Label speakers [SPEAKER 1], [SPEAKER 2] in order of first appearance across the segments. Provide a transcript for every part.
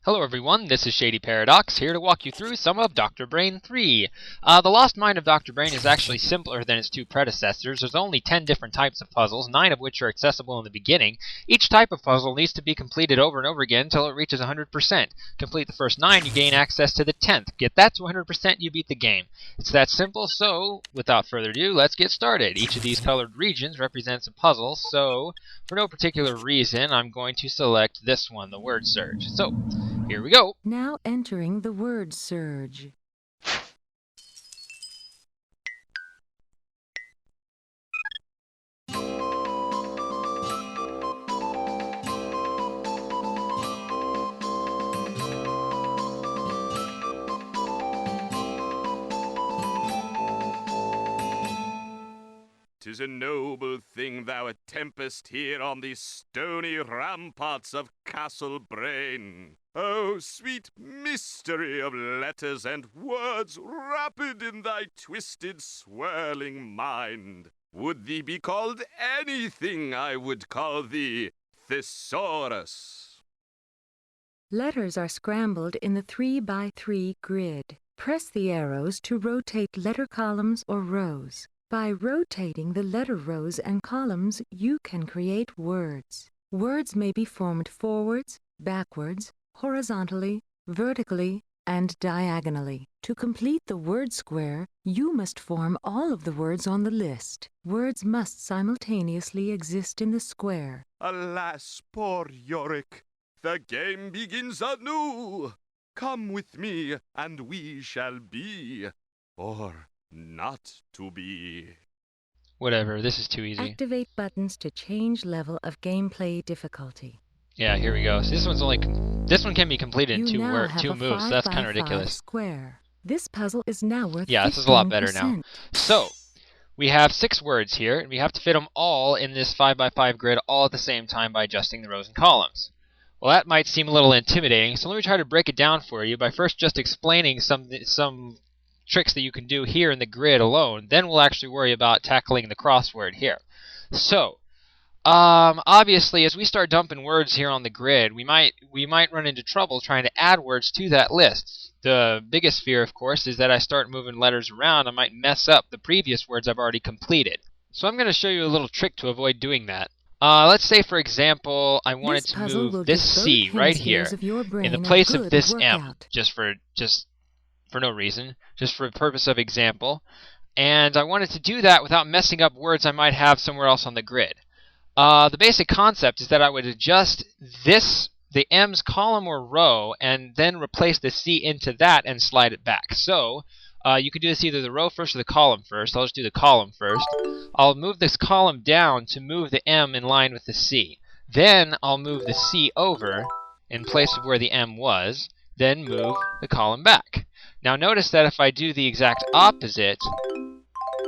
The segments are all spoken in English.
[SPEAKER 1] Hello everyone, this is Shady Paradox, here to walk you through some of Dr. Brain 3. The Lost Mind of Dr. Brain is actually simpler than its two predecessors. There's only 10 different types of puzzles, 9 of which are accessible in the beginning. Each type of puzzle needs to be completed over and over again until it reaches 100%. Complete the first 9, you gain access to the 10th. Get that to 100%, you beat the game. It's that simple, so without further ado, let's get started. Each of these colored regions represents a puzzle, so for no particular reason, I'm going to select this one, the word search. So, here we go.
[SPEAKER 2] Now entering the word surge.
[SPEAKER 3] "'Tis a noble thing thou attemptest here on these stony ramparts of Castle Brain. O sweet mystery of letters and words, rapid in thy twisted, swirling mind. Would thee be called anything, I would call thee Thesaurus."
[SPEAKER 2] Letters are scrambled in the 3x3 grid. Press the arrows to rotate letter columns or rows. By rotating the letter rows and columns, you can create words. Words may be formed forwards, backwards, horizontally, vertically, and diagonally. To complete the word square, you must form all of the words on the list. Words must simultaneously exist in the square.
[SPEAKER 3] Alas, poor Yorick, the game begins anew. Come with me, and we shall be, or not to be.
[SPEAKER 1] Whatever, this is too easy.
[SPEAKER 2] Activate buttons to change level of gameplay difficulty.
[SPEAKER 1] Yeah, here we go. So this one can be completed in two moves. That's kind of ridiculous.
[SPEAKER 2] Square. This puzzle is now worth 15%.
[SPEAKER 1] Yeah, this is a lot better now. So, we have 6 words here, and we have to fit them all in this 5x5 grid all at the same time by adjusting the rows and columns. Well, that might seem a little intimidating, so let me try to break it down for you by first just explaining some tricks that you can do here in the grid alone. Then we'll actually worry about tackling the crossword here. So, obviously, as we start dumping words here on the grid, we might run into trouble trying to add words to that list. The biggest fear, of course, is that I start moving letters around, I might mess up the previous words I've already completed. So I'm going to show you a little trick to avoid doing that. Let's say, for example, I wanted to move this C right here in the place of this M, just for no reason, just for the purpose of example. And I wanted to do that without messing up words I might have somewhere else on the grid. The basic concept is that I would adjust the M's column or row, and then replace the C into that and slide it back. So, you could do this either the row first or the column first. I'll just do the column first. I'll move this column down to move the M in line with the C. Then I'll move the C over in place of where the M was, then move the column back. Now notice that if I do the exact opposite,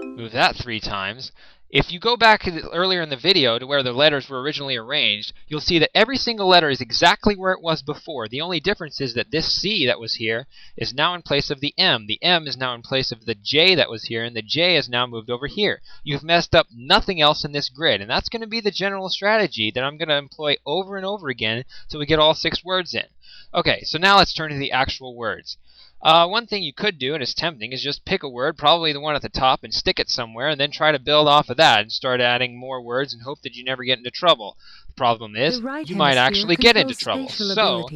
[SPEAKER 1] move that 3 times, if you go back earlier in the video to where the letters were originally arranged, you'll see that every single letter is exactly where it was before. The only difference is that this C that was here is now in place of the M. The M is now in place of the J that was here, and the J is now moved over here. You've messed up nothing else in this grid, and that's going to be the general strategy that I'm going to employ over and over again until we get all 6 words in. Okay, so now let's turn to the actual words. One thing you could do, and it's tempting, is just pick a word, probably the one at the top, and stick it somewhere, and then try to build off of that and start adding more words and hope that you never get into trouble. The problem is, you might actually get into trouble. So,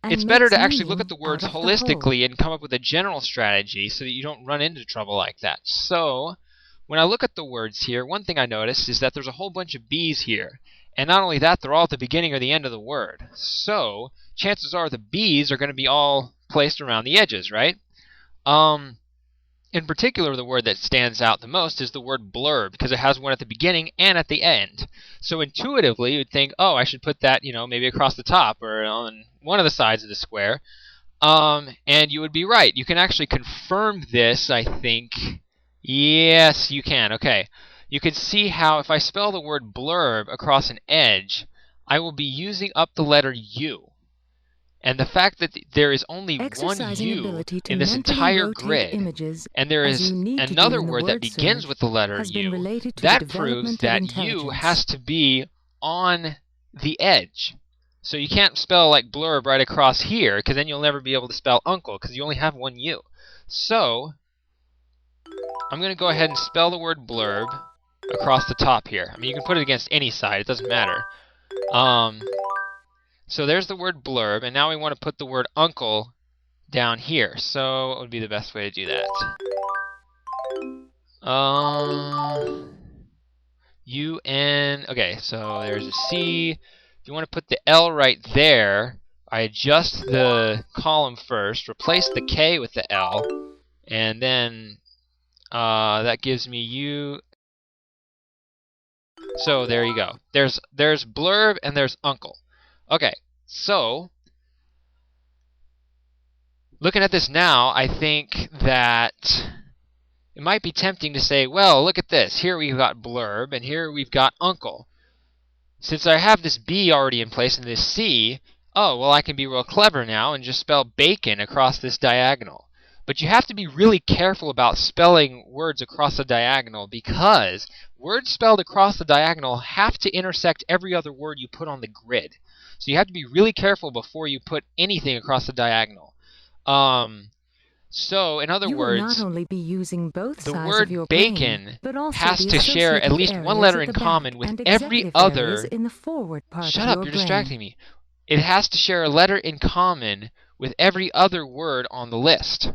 [SPEAKER 1] it's better to actually look at the words holistically and come up with a general strategy so that you don't run into trouble like that. So, when I look at the words here, one thing I notice is that there's a whole bunch of B's here. And not only that, they're all at the beginning or the end of the word. So, chances are the B's are going to be all placed around the edges, right? In particular, the word that stands out the most is the word blurb, because it has one at the beginning and at the end. So intuitively, you'd think, oh, I should put that, maybe across the top or on one of the sides of the square. And you would be right. You can actually confirm this, I think. Yes, you can. Okay. You can see how if I spell the word blurb across an edge, I will be using up the letter U. And the fact that there is only one U in this entire grid, and there is another word that begins with the letter U, that proves that U has to be on the edge. So you can't spell like blurb right across here, because then you'll never be able to spell uncle, because you only have one U. So I'm going to go ahead and spell the word blurb across the top here. I mean, you can put it against any side. It doesn't matter. So there's the word blurb, and now we want to put the word uncle down here. So what would be the best way to do that? UN. Okay, so there's a C. If you want to put the L right there, I adjust the column first, replace the K with the L, and then that gives me U. So there you go. There's blurb and there's uncle. Okay, so looking at this now, I think that it might be tempting to say, well, look at this. Here we've got blurb, and here we've got uncle. Since I have this B already in place and this C, oh, well, I can be real clever now and just spell bacon across this diagonal. But you have to be really careful about spelling words across the diagonal, because words spelled across the diagonal have to intersect every other word you put on the grid. So you have to be really careful before you put anything across the diagonal. So, in other words,
[SPEAKER 2] you will not only be using both
[SPEAKER 1] the
[SPEAKER 2] sides
[SPEAKER 1] word
[SPEAKER 2] of your
[SPEAKER 1] bacon
[SPEAKER 2] brain, but also
[SPEAKER 1] has
[SPEAKER 2] the
[SPEAKER 1] to share at
[SPEAKER 2] associative
[SPEAKER 1] least one
[SPEAKER 2] areas
[SPEAKER 1] letter
[SPEAKER 2] at
[SPEAKER 1] in
[SPEAKER 2] the back
[SPEAKER 1] common with
[SPEAKER 2] and
[SPEAKER 1] every
[SPEAKER 2] executive
[SPEAKER 1] other.
[SPEAKER 2] areas in the forward part
[SPEAKER 1] Shut
[SPEAKER 2] of
[SPEAKER 1] up,
[SPEAKER 2] your
[SPEAKER 1] you're
[SPEAKER 2] brain.
[SPEAKER 1] distracting me. It has to share a letter in common with every other word on the list.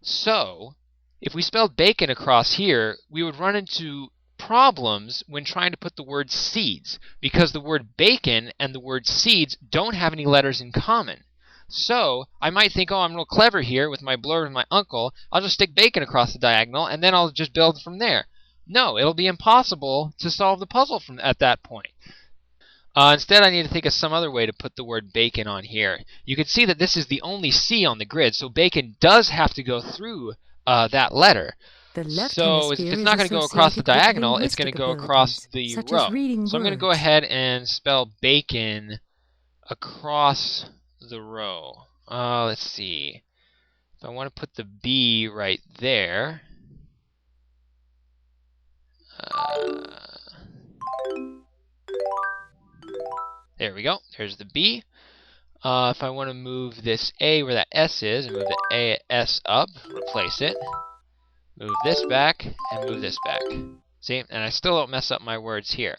[SPEAKER 1] So, if we spelled bacon across here, we would run into problems when trying to put the word seeds, because the word bacon and the word seeds don't have any letters in common. So, I might think, oh, I'm real clever here with my blurb and my uncle. I'll just stick bacon across the diagonal, and then I'll just build from there. No, it'll be impossible to solve the puzzle at that point. Instead, I need to think of some other way to put the word bacon on here. You can see that this is the only C on the grid, so bacon does have to go through that letter.
[SPEAKER 2] The left
[SPEAKER 1] So if
[SPEAKER 2] hemisphere
[SPEAKER 1] it's
[SPEAKER 2] is
[SPEAKER 1] not going to go across the
[SPEAKER 2] associated with
[SPEAKER 1] diagonal, it's going to
[SPEAKER 2] linguistic
[SPEAKER 1] go across
[SPEAKER 2] abilities,
[SPEAKER 1] the
[SPEAKER 2] such
[SPEAKER 1] row.
[SPEAKER 2] as reading
[SPEAKER 1] So I'm going to go
[SPEAKER 2] words.
[SPEAKER 1] ahead and spell bacon across the row. Let's see. If I want to put the B right there. There we go. There's the B. If I want to move this A where that S is, and move the A S up, replace it. Move this back, and move this back. See? And I still don't mess up my words here.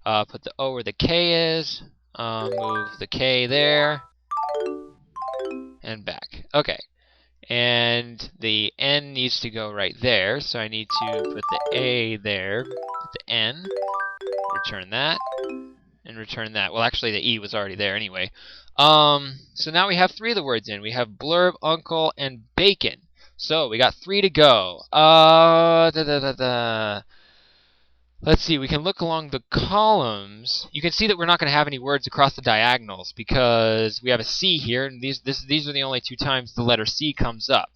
[SPEAKER 1] Put the O where the K is. Move the K there. And back. Okay. And the N needs to go right there, so I need to put the A there, put the N, return that, and return that. Well, actually, the E was already there anyway. So now we have 3 of the words in. We have blurb, uncle, and bacon. So we got 3 to go. Let's see, we can look along the columns. You can see that we're not going to have any words across the diagonals because we have a C here, and these are the only 2 times the letter C comes up.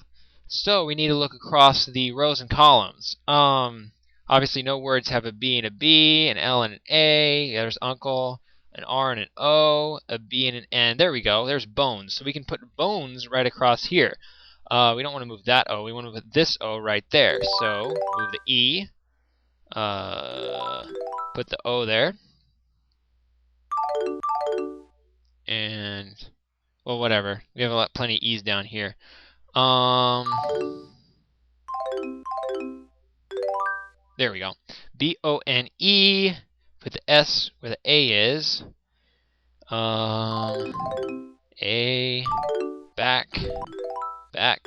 [SPEAKER 1] So we need to look across the rows and columns. Obviously, no words have a B and a B, an L and an A. There's uncle, an R and an O, a B and an N. There we go. There's bones. So we can put bones right across here. We don't want to move that O. We want to put this O right there. So move the E. Put the O there. And, well, whatever. We have plenty of E's down here. There we go. B-O-N-E. Put the S where the A is. A. Back. Back.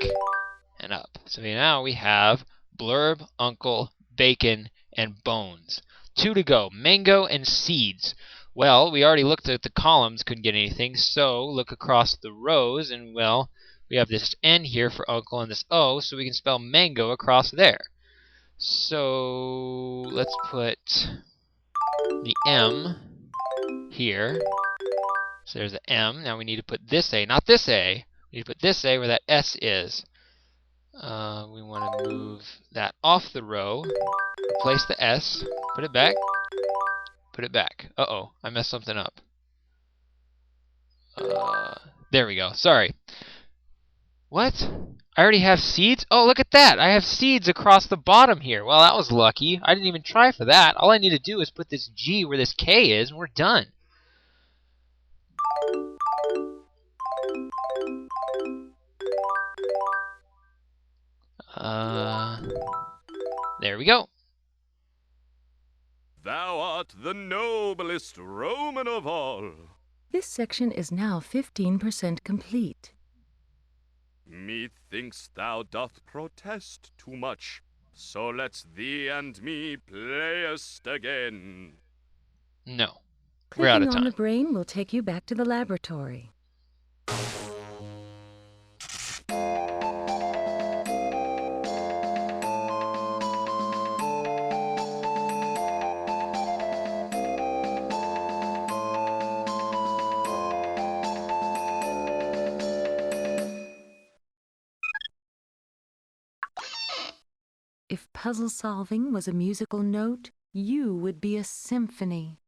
[SPEAKER 1] And up. So now we have blurb, uncle, bacon, and bones. 2 to go. Mango and seeds. Well, we already looked at the columns, couldn't get anything, so look across the rows, and, well, we have this N here for uncle and this O, so we can spell mango across there. So let's put the M here. So there's the M. Now we need to put this A, not this A. We need to put this A where that S is. We want to move that off the row. Replace the S. Put it back. Put it back. Uh-oh, I messed something up. There we go. Sorry. What? I already have seeds? Oh, look at that! I have seeds across the bottom here. Well, that was lucky. I didn't even try for that. All I need to do is put this G where this K is, and we're done. we go.
[SPEAKER 3] Thou art the noblest Roman of all.
[SPEAKER 2] This section is now 15% complete.
[SPEAKER 3] Methinks thou doth protest too much, so let's thee and me playest again.
[SPEAKER 1] No. We're out
[SPEAKER 2] Clicking
[SPEAKER 1] of
[SPEAKER 2] on the
[SPEAKER 1] time.
[SPEAKER 2] brain will take you back to the laboratory. If puzzle solving was a musical note, you would be a symphony.